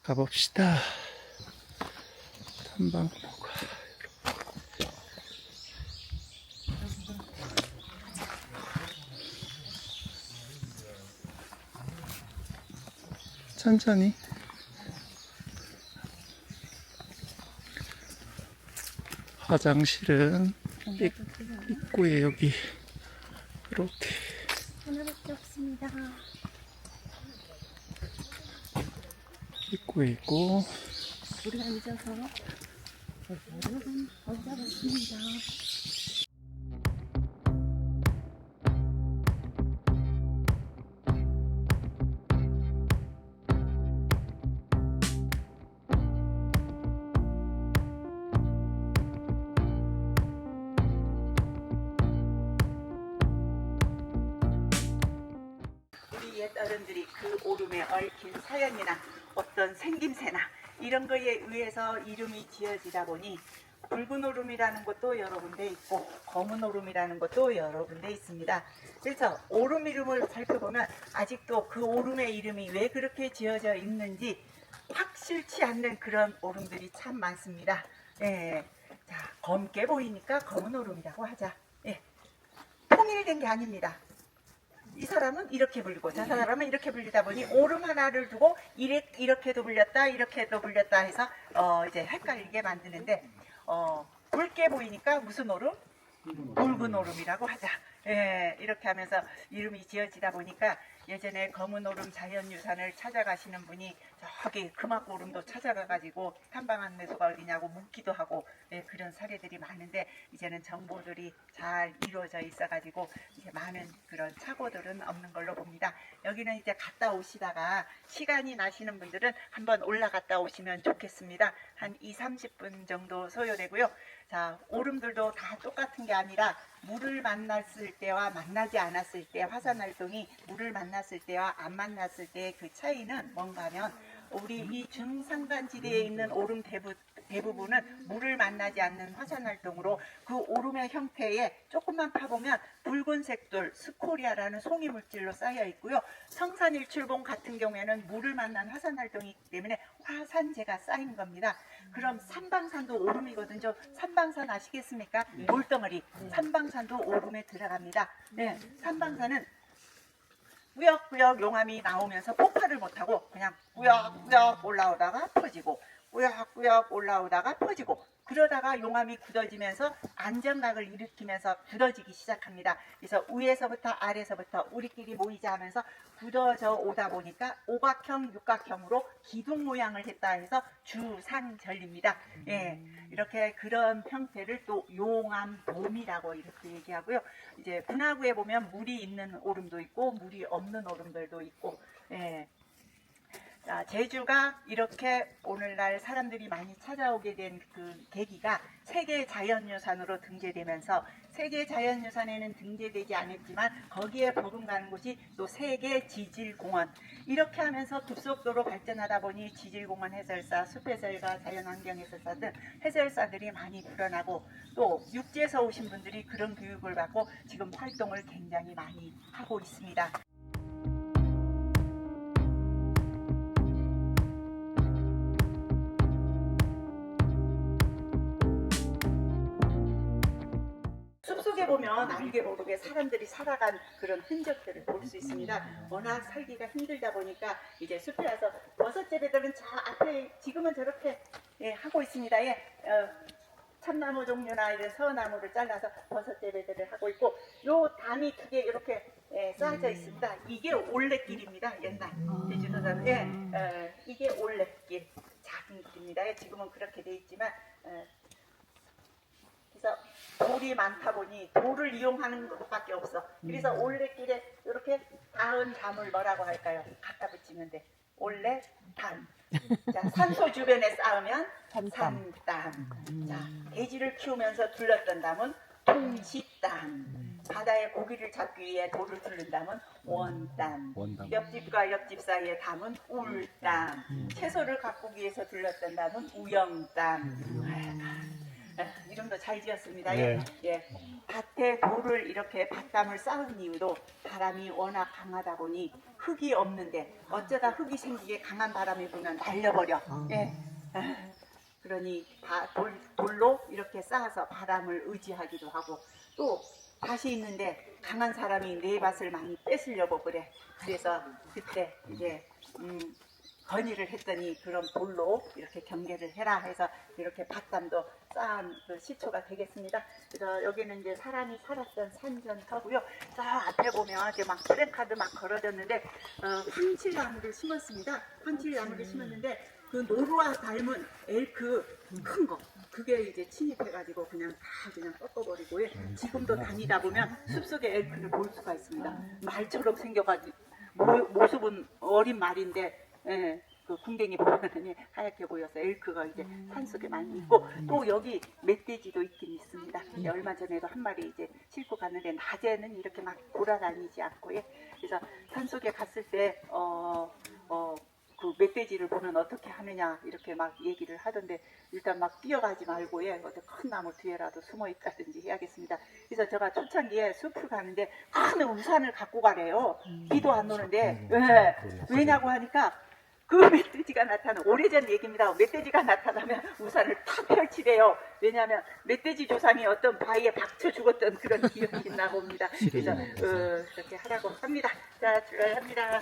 가봅시다. 탐방로가 천천히. 화장실은 입구에 여기 이렇게 하나밖에 없습니다. 입구에 있고, 우리가 늦어서 얻어봤습니다. 우리 옛 어른들이 그 오름에 얽힌 사연이나 어떤 생김새나 이런 거에 의해서 이름이 지어지다 보니 붉은 오름이라는 것도 여러 군데 있고 검은 오름이라는 것도 여러 군데 있습니다. 그래서 오름 이름을 살펴보면 아직도 그 오름의 이름이 왜 그렇게 지어져 있는지 확실치 않는 그런 오름들이 참 많습니다. 예. 자, 검게 보이니까 검은 오름이라고 하자. 예. 통일된 게 아닙니다. 이 사람은 이렇게 불리고 저 사람은 이렇게 불리다 보니 오름 하나를 두고 이렇게도 불렸다 이렇게도 불렸다 해서 이제 헷갈리게 만드는데 붉게 보이니까 무슨 오름? 붉은 오름이라고 하자. 예, 이렇게 하면서 이름이 지어지다 보니까 예전에 검은 오름 자연유산을 찾아가시는 분이 저기 금악 오름도 찾아가가지고 탐방한 매수가 어디냐고 묻기도 하고, 예, 그런 사례들이 많은데 이제는 정보들이 잘 이루어져 있어가지고 이제 많은 그런 착오들은 없는 걸로 봅니다. 여기는 이제 갔다 오시다가 시간이 나시는 분들은 한번 올라갔다 오시면 좋겠습니다. 한 2~30분 정도 소요되고요. 자, 오름들도 다 똑같은 게 아니라 물을 만났을 때와 만나지 않았을 때 화산활동이 물을 만났을 때와 안 만났을 때의 그 차이는 뭔가 하면 우리 이 중산간지대에 있는 오름 대부분은 물을 만나지 않는 화산활동으로 그 오름의 형태에 조금만 파보면 붉은색 돌, 스코리아라는 송이 물질로 쌓여 있고요. 성산일출봉 같은 경우에는 물을 만난 화산활동이기 때문에 화산재가 쌓인 겁니다. 그럼 산방산도 오름이거든요. 산방산 아시겠습니까? 돌덩어리. 산방산도 오름에 들어갑니다. 네, 산방산은 꾸역꾸역 용암이 나오면서 폭발을 못하고 그냥 꾸역꾸역 올라오다가 퍼지고 꾸역꾸역 올라오다가 퍼지고 그러다가 용암이 굳어지면서 안정각을 일으키면서 굳어지기 시작합니다. 그래서 위에서부터 아래서부터 우리끼리 모이자 하면서 굳어져 오다 보니까 오각형, 육각형으로 기둥 모양을 했다 해서 주산절입니다. 예, 이렇게 그런 형태를 또 용암돔이라고 이렇게 얘기하고요. 이제 분화구에 보면 물이 있는 오름도 있고 물이 없는 오름들도 있고, 예. 자, 제주가 이렇게 오늘날 사람들이 많이 찾아오게 된 그 계기가 세계 자연유산으로 등재되면서 세계 자연유산에는 등재되지 않았지만 거기에 버금가는 곳이 또 세계 지질공원, 이렇게 하면서 급속도로 발전하다 보니 지질공원 해설사, 숲해설가, 자연환경해설사 등 해설사들이 많이 불어나고 또 육지에서 오신 분들이 그런 교육을 받고 지금 활동을 굉장히 많이 하고 있습니다. 숲속에 보면 알게 모르게 사람들이 살아간 그런 흔적들을 볼 수 있습니다. 워낙 살기가 힘들다 보니까 이제 숲에 와서 버섯재배들은 저 앞에 지금은 저렇게, 예, 하고 있습니다. 예, 참나무 종류나 이런 서나무를 잘라서 버섯재배들을 하고 있고 요 담이 크게 이렇게, 예, 쌓여져 있습니다. 이게 올레길입니다. 옛날 제주도는, 예, 이게 올레길, 작은 길입니다. 예, 지금은 그렇게 돼 있지만 그래서 돌이 많다 보니 돌을 이용하는 것밖에 없어. 그래서 올레길에 이렇게 닿은 담을 뭐라고 할까요? 갖다 붙이는데 올레담. 자, 산소 주변에 쌓으면 산담. 자, 돼지를 키우면서 둘렀던 담은 통식담. 바다에 고기를 잡기 위해 돌을 두른 담은 원담. 옆집과 옆집 사이의 담은 울담. 채소를 가꾸기 위해서 둘렀던 담은 우영담. 이름도 잘 지었습니다. 네. 예. 밭에 돌을 이렇게 밭담을 쌓은 이유도 바람이 워낙 강하다 보니 흙이 없는데 어쩌다 흙이 생기게 강한 바람이 불면 날려버려. 예. 그러니 돌로 이렇게 쌓아서 바람을 의지하기도 하고 또 밭이 있는데 강한 사람이 내 밭을 많이 뺏으려고 그래. 그래서 그때 이제 건의를 했더니 그런 돌로 이렇게 경계를 해라 해서 이렇게 밭담도 쌓은 그 시초가 되겠습니다. 그래서 여기는 이제 사람이 살았던 산전터고요. 저 앞에 보면 이제 막 플랜카드 막 걸어졌는데 황칠나무를 심었습니다. 황칠나무를 심었는데 그 노루와 닮은 엘크 큰 거 그게 이제 침입해가지고 그냥 다 그냥 꺾어버리고 지금도 다니다 보면 숲속에 엘크를 볼 수가 있습니다. 말처럼 생겨가지고 모습은 어린 말인데 그 궁뎅이 보면은 하얗게 보여서 엘크가 이제 산속에 많이 있고 또 여기 멧돼지도 있긴 있습니다. 얼마 전에도 한 마리 이제 싣고 갔는데 낮에는 이렇게 막 돌아다니지 않고 그래서 산속에 갔을 때 그 멧돼지를 보면 어떻게 하느냐 이렇게 막 얘기를 하던데 일단 막 뛰어가지 말고 어디 큰 나무 뒤에라도 숨어 있다든지 해야겠습니다. 그래서 제가 초창기에 숲을 가는데 큰 우산을 갖고 가래요. 비도 안 오는데 왜냐고 하니까 그 멧돼지가 나타나면 오래전 얘기입니다. 멧돼지가 나타나면 우산을 탁 펼치래요. 왜냐하면 멧돼지 조상이 어떤 바위에 박쳐 죽었던 그런 기억이 있나 봅니다. 그래서 그렇게 하라고 합니다. 자, 출발합니다.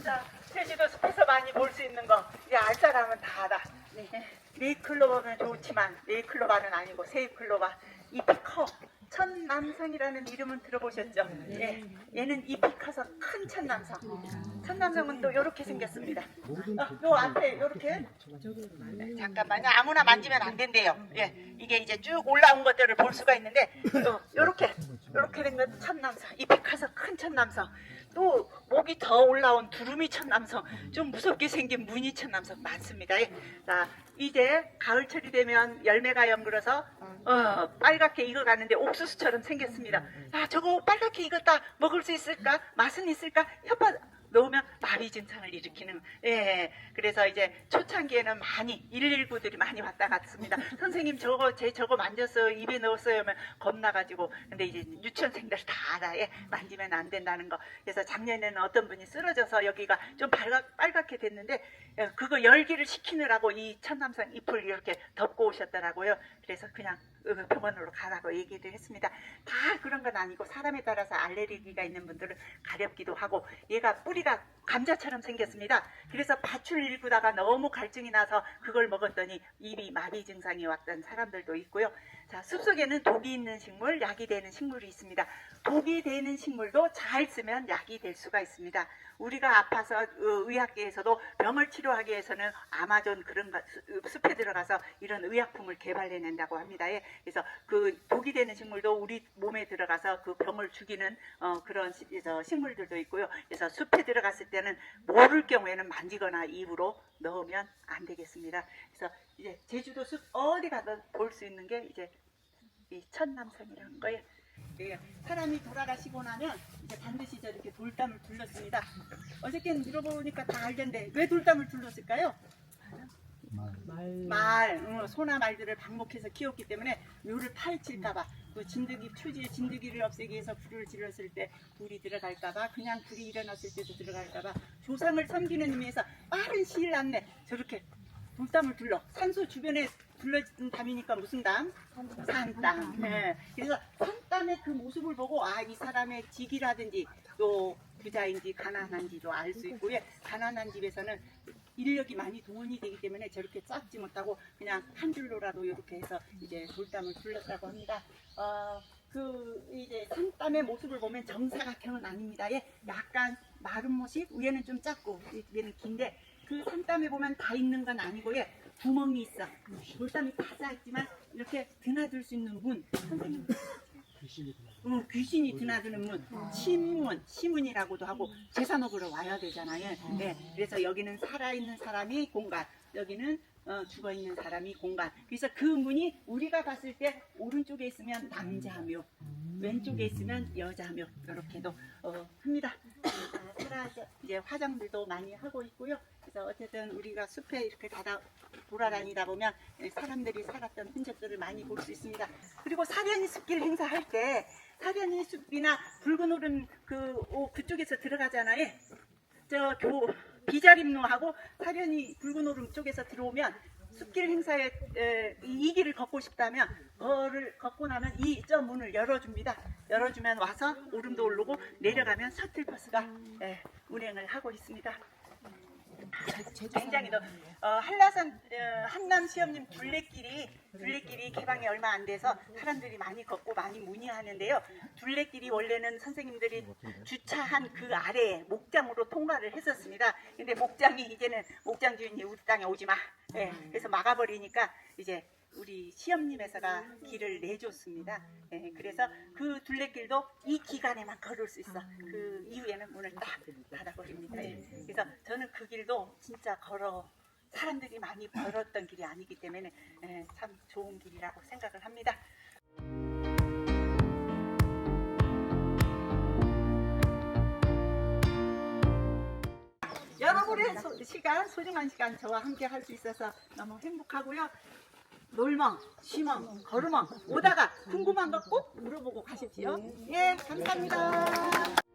자, 제주도 숲에서 많이 볼 수 있는 거 이제 알 사람은 다 알아. 네잎클로버는 좋지만 네잎클로버는 아니고 새잎클로버 잎이 커. 천남성이라는 이름은 들어보셨죠? 얘는 잎이 커서 큰 천남성. 천남성은 또 이렇게 생겼습니다. 요 앞에 이렇게 잠깐만요. 아무나 만지면 안 된대요. 이게 이제 쭉 올라온 것들을 볼 수가 있는데 이렇게 된 건 천남성. 잎이 커서 큰 천남성. 또 목이 더 올라온 두루미 천남성, 좀 무섭게 생긴 무늬 천남성 많습니다. 자, 이제 가을철이 되면 열매가 연글어서 빨갛게 익어가는데 옥수수처럼 생겼습니다. 아, 저거 빨갛게 익었다 먹을 수 있을까? 맛은 있을까? 혓바닥 넣으면 마비 증상을 일으키는 그래서 이제 초창기에는 많이 119들이 많이 왔다 갔습니다. 선생님 저거 만졌어요 입에 넣었어요 하면 겁나가지고 근데 이제 유치원생들 다 알아. 만지면 안 된다는 거. 그래서 작년에는 어떤 분이 쓰러져서 여기가 좀 빨갛게 됐는데 그거 열기를 식히느라고 이 천남성 잎을 이렇게 덮고 오셨더라고요. 그래서 그냥 병원으로 가라고 얘기를 했습니다. 다 그런 건 아니고 사람에 따라서 알레르기가 있는 분들은 가렵기도 하고 얘가 뿌리가 감자처럼 생겼습니다. 그래서 밭을 일구다가 너무 갈증이 나서 그걸 먹었더니 입이 마비 증상이 왔던 사람들도 있고요. 자, 숲속에는 독이 있는 식물, 약이 되는 식물이 있습니다. 독이 되는 식물도 잘 쓰면 약이 될 수가 있습니다. 우리가 아파서 의학계에서도 병을 치료하기 위해서는 아마존 그런 숲에 들어가서 이런 의약품을 개발해낸다고 합니다. 그래서 그 독이 되는 식물도 우리 몸에 들어가서 그 병을 죽이는 그런 식물들도 있고요. 그래서 숲에 들어갔을 때는 모를 경우에는 만지거나 입으로 넣으면 안 되겠습니다. 그래서 이제 제주도 숲 어디 가도 볼 수 있는 게 이제 이 천남성이라는 거예요. 사람이 돌아가시고 나면 이제 반드시 저렇게 돌담을 둘렀습니다. 어저께는 물어보니까 다 알던데 왜 돌담을 둘렀을까요? 소나 말들을 방목해서 키웠기 때문에 묘를 파헤칠까봐 그 진드기 표지의 진드기를 없애기 위해서 불을 질렀을 때 불이 들어갈까봐 그냥 불이 일어났을 때도 들어갈까봐 조상을 섬기는 의미에서 빠른 시일 안에 저렇게 돌담을 둘러 산소 주변에 둘러진 담이니까 무슨 담? 산담. 그래서 산담의 그 모습을 보고 이 사람의 직이라든지 또 부자인지 가난한지도 알 수 있고요. 가난한 집에서는 인력이 많이 동원이 되기 때문에 저렇게 작지 못하고 그냥 한 줄로라도 이렇게 해서 이제 돌담을 둘렀다고 합니다. 이제 산담의 모습을 보면 정사각형은 아닙니다. 약간 마른 모습, 위에는 좀 작고 위에는 긴데 그 산담에 보면 다 있는 건 아니고요. 구멍이 있어. 돌담이 다 작지만 이렇게 드나들 수 있는 문. 선생님. 귀신이 드나드는 문, 시문이라고도 하고 제사 먹으러 와야 되잖아요. 그래서 여기는 살아있는 사람이 공간, 여기는 죽어있는 사람이 공간. 그래서 그 문이 우리가 봤을 때 오른쪽에 있으면 남자묘, 왼쪽에 있으면 여자묘 이렇게도 합니다. 이제 화장들도 많이 하고 있고요. 그래서 그래서 어쨌든 우리가 숲에 이렇게 돌아다니다 보면 사람들이 살았던 흔적들을 많이 볼 수 있습니다. 그리고 사려니 숲길 행사할 때 사려니 숲이나 붉은 오름 그쪽에서 들어가잖아요. 비자림로하고 사려니 붉은 오름 쪽에서 들어오면 숲길 행사에 이 길을 걷고 싶다면 그거를 걷고 나면 저 문을 열어줍니다. 열어주면 와서 오름도 오르고 내려가면 셔틀버스가 운행을 하고 있습니다. 굉장히 한라산 한남 시험님 둘레길이 개방이 얼마 안 돼서 사람들이 많이 걷고 많이 문의하는데요. 둘레길이 원래는 선생님들이 주차한 그 아래에 목장으로 통과를 했었습니다. 근데 목장이 이제는 목장 주인이 우리 땅에 오지 마. 그래서 막아버리니까 이제 우리 시험님에서가 길을 내줬습니다. 그래서 그 둘레길도 이 기간에만 걸을 수 있어. 그 이후에는 문을 딱 닫아버립니다. 그래서 저는 그 길도 진짜 사람들이 많이 걸었던 길이 아니기 때문에 참 좋은 길이라고 생각을 합니다. 여러분의 소중한 시간 저와 함께 할 수 있어서 너무 행복하고요. 놀멍, 쉬멍, 걸으멍 오다가 궁금한 거 꼭 물어보고 가십시오. 예, 감사합니다.